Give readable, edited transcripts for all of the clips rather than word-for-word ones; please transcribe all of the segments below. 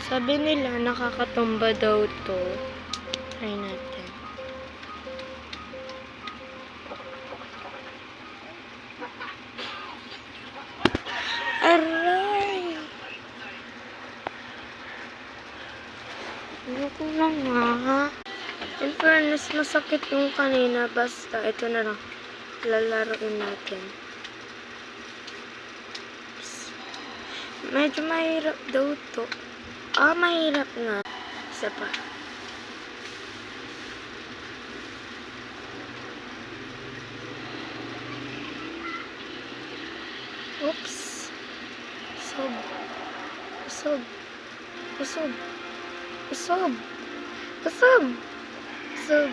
Sabi nila, nakakatumba daw to. Try natin. Aray! Ayoko lang nga. In fairness, masakit yung kanina. Basta, ito na lang. Lalaroin natin. Medyo mahirap daw to. Mahirap nga. Isa pa. Oops. Usob. Usob. Usob. Usob. Usob. Usob.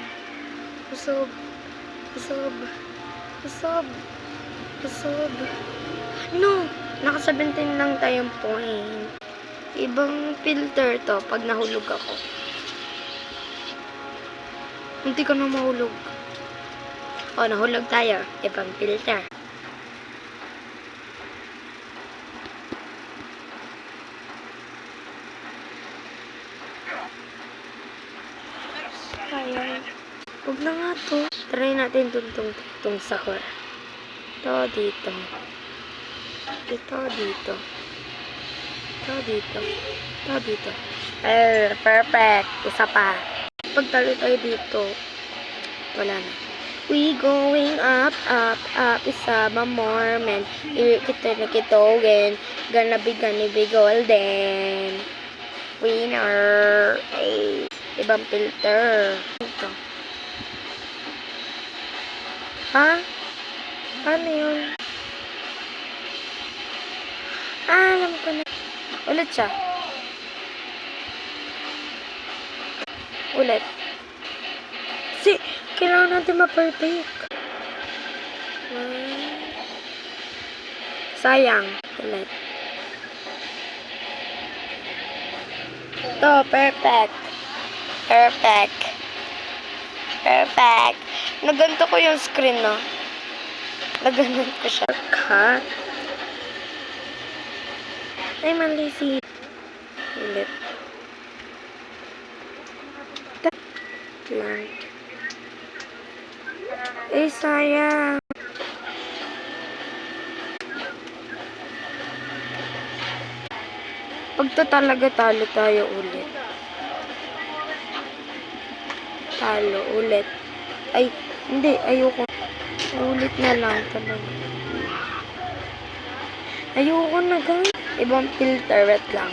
Usob. Usob. Usob. Usob. No! Naka 17 lang tayong point. Ibang filter to pag nahulog ako. Hindi ko na mahulog. Nahulog tayo. Ibang filter. Kaya. Huwag na nga to. Try natin tungtong sahur. Ito dito. Ito dito. Ito dito. Ito dito. Perfect. Isa pa. Pagtalo tayo dito. Wala na. We going up, up, up. Isa ba more, man. Kita na kitogin. Gonna be golden. Winner. Ay. Ibang filter. Ito. Ha? Ano yun? Alam ko na. Ulit siya. Ulit. Kailangan natin ma-perfect. Sayang. Ulit. Ito, perfect. Perfect. Perfect. Naganto ko yung screen, no? Naganon ko siya. Cut. Ay, mali si. Ulit. Lang. Ay, sayang. Pagto talaga talo tayo ulit. Talo ulit. Ay, hindi. Ayoko. Ulit na lang talaga. Ayoko na, guys. Ibang filter. Wait lang.